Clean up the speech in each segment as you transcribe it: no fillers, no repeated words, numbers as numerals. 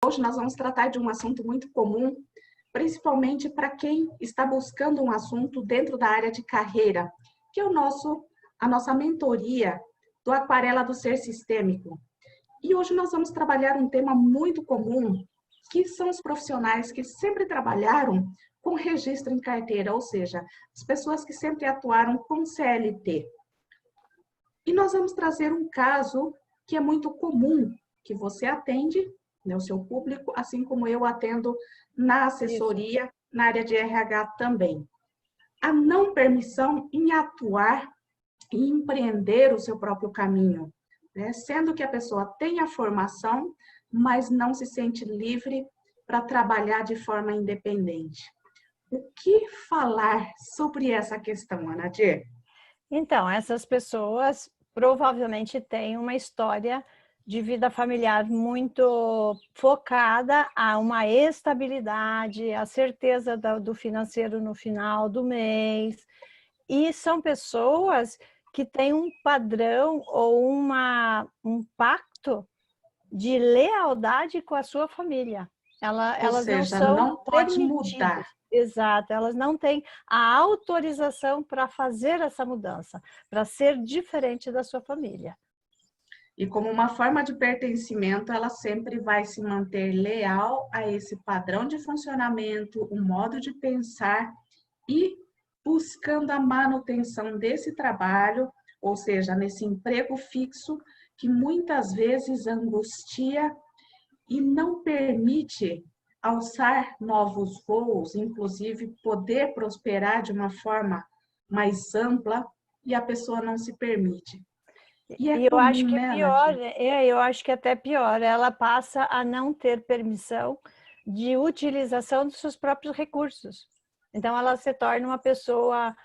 Hoje nós vamos tratar de um assunto muito comum, principalmente para quem está buscando um assunto dentro da área de carreira, que é a nossa mentoria do Aquarela do Ser Sistêmico. E hoje nós vamos trabalhar um tema muito comum, que são os profissionais que sempre trabalharam com registro em carteira, ou seja, as pessoas que sempre atuaram com CLT. E nós vamos trazer um caso que é muito comum, que você atende, né, o seu público, assim como eu atendo na assessoria, na área de RH também. A não permissão em atuar e empreender o seu próprio caminho, né? Sendo que a pessoa tem a formação, mas não se sente livre para trabalhar de forma independente. O que falar sobre essa questão, Anadir? Então, essas pessoas provavelmente têm uma história de vida familiar muito focada a uma estabilidade, a certeza do financeiro no final do mês. E são pessoas que têm um padrão ou um pacto de lealdade com a sua família. Ou Elas não seja, são não pode permitidas. mudar. Exato, elas não têm a autorização para fazer essa mudança, para ser diferente da sua família. E como uma forma de pertencimento, ela sempre vai se manter leal a esse padrão de funcionamento, o modo de pensar e buscando a manutenção desse trabalho, ou seja, nesse emprego fixo que muitas vezes angustia e não permite alçar novos voos, inclusive poder prosperar de uma forma mais ampla, e a pessoa não se permite. E é E eu acho comum, que né, pior, Nadir? eu acho que até pior, ela passa a não ter permissão de utilização dos seus próprios recursos. Então ela se torna uma pessoa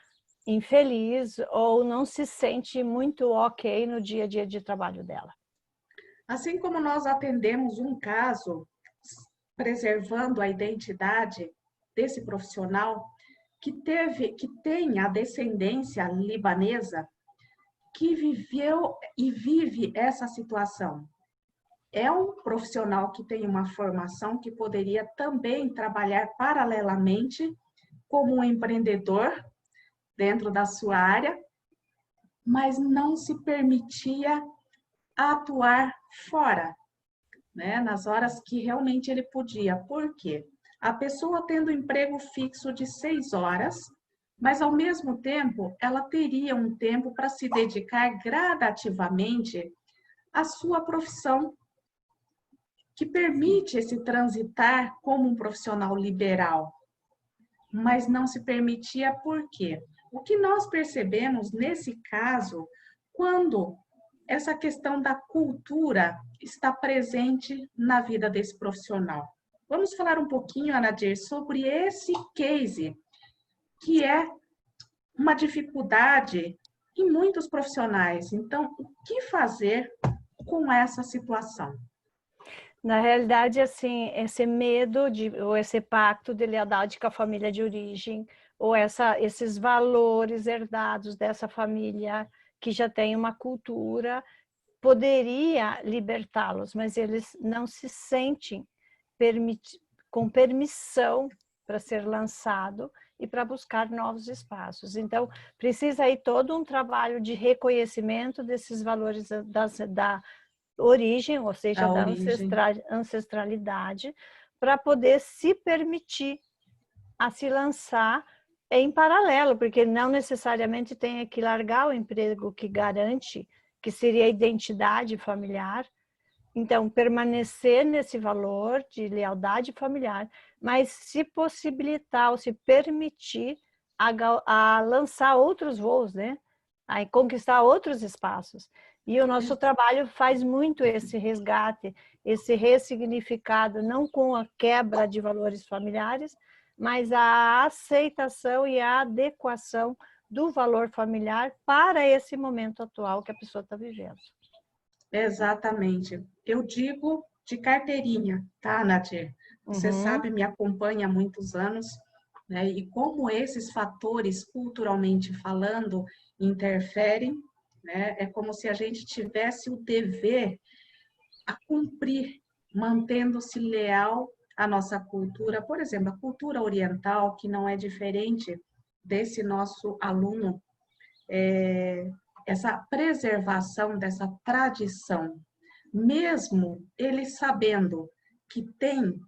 infeliz ou não se sente muito ok no dia a dia de trabalho dela. Assim como nós atendemos um caso preservando a identidade desse profissional que tem a descendência libanesa, que viveu e vive essa situação. É um profissional que tem uma formação que poderia também trabalhar paralelamente como um empreendedor dentro da sua área, mas não se permitia atuar fora, né? Nas horas que realmente ele podia. Por quê? A pessoa tendo emprego fixo de 6 horas, mas ao mesmo tempo ela teria um tempo para se dedicar gradativamente à sua profissão, que permite esse transitar como um profissional liberal, mas não se permitia por quê? O que nós percebemos nesse caso, quando essa questão da cultura está presente na vida desse profissional. Vamos falar um pouquinho, Anadir, sobre esse case, que é uma dificuldade em muitos profissionais. Então, o que fazer com essa situação? Na realidade, assim, esse medo ou esse pacto de lealdade com a família de origem, ou esses valores herdados dessa família que já tem uma cultura, poderia libertá-los, mas eles não se sentem com permissão para ser lançado e para buscar novos espaços. Então, precisa aí todo um trabalho de reconhecimento desses valores da origem, ou seja, A da origem. ancestralidade, para poder se permitir a se lançar em paralelo, porque não necessariamente tem que largar o emprego que garante, que seria a identidade familiar. Então, permanecer nesse valor de lealdade familiar, mas se possibilitar ou se permitir a lançar outros voos, né? A conquistar outros espaços. E o nosso trabalho faz muito esse resgate, esse ressignificado, não com a quebra de valores familiares, mas a aceitação e a adequação do valor familiar para esse momento atual que a pessoa está vivendo. Exatamente. Eu digo de carteirinha, tá, Nadir? Você sabe, me acompanha há muitos anos, né? E como esses fatores, culturalmente falando, interferem, né? É como se a gente tivesse o dever a cumprir, mantendo-se leal à nossa cultura, por exemplo, a cultura oriental, que não é diferente desse nosso aluno, essa preservação dessa tradição, mesmo ele sabendo que tem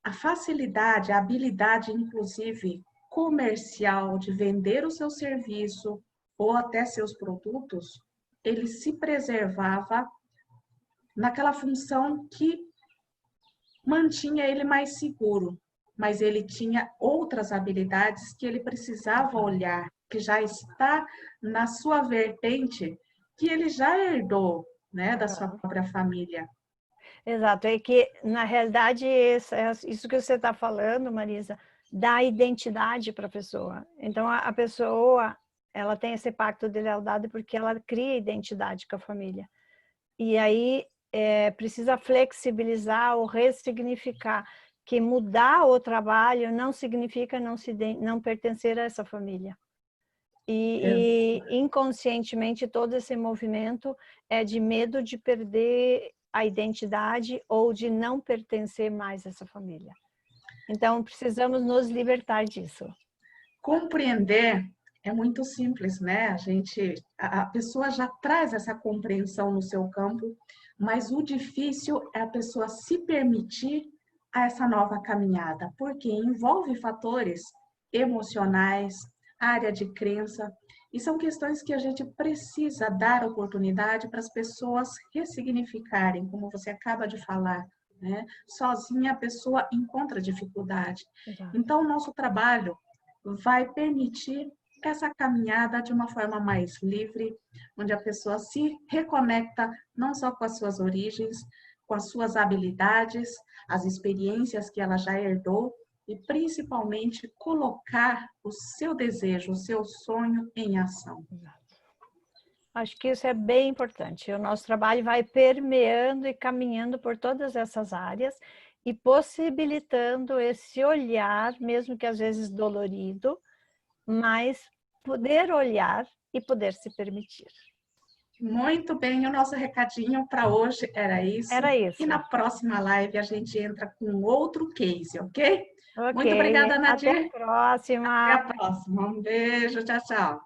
a facilidade, a habilidade, inclusive comercial, de vender o seu serviço ou até seus produtos, ele se preservava naquela função que mantinha ele mais seguro, mas ele tinha outras habilidades que ele precisava olhar, que já está na sua vertente, que ele já herdou, né, da sua própria família. Exato, é que na realidade isso que você está falando, Marisa, dá identidade para a pessoa. Então a pessoa, ela tem esse pacto de lealdade porque ela cria identidade com a família. E aí precisa flexibilizar ou ressignificar que mudar o trabalho não significa não pertencer a essa família. E inconscientemente todo esse movimento é de medo de perder a identidade ou de não pertencer mais a essa família. Então precisamos nos libertar disso. Compreender é muito simples, né? A pessoa já traz essa compreensão no seu campo, mas o difícil é a pessoa se permitir a essa nova caminhada, porque envolve fatores emocionais, área de crença, e são questões que a gente precisa dar oportunidade para as pessoas ressignificarem, como você acaba de falar, né? Sozinha a pessoa encontra dificuldade. Exato. Então, o nosso trabalho vai permitir essa caminhada de uma forma mais livre, onde a pessoa se reconecta não só com as suas origens, com as suas habilidades, as experiências que ela já herdou, e principalmente colocar o seu desejo, o seu sonho em ação. Acho que isso é bem importante. O nosso trabalho vai permeando e caminhando por todas essas áreas e possibilitando esse olhar, mesmo que às vezes dolorido, mas poder olhar e poder se permitir. Muito bem, o nosso recadinho para hoje era isso. Era isso. E na próxima live a gente entra com outro case, ok? Ok, Muito obrigada, Nadir. até a próxima. Até a próxima. Um beijo, tchau, tchau.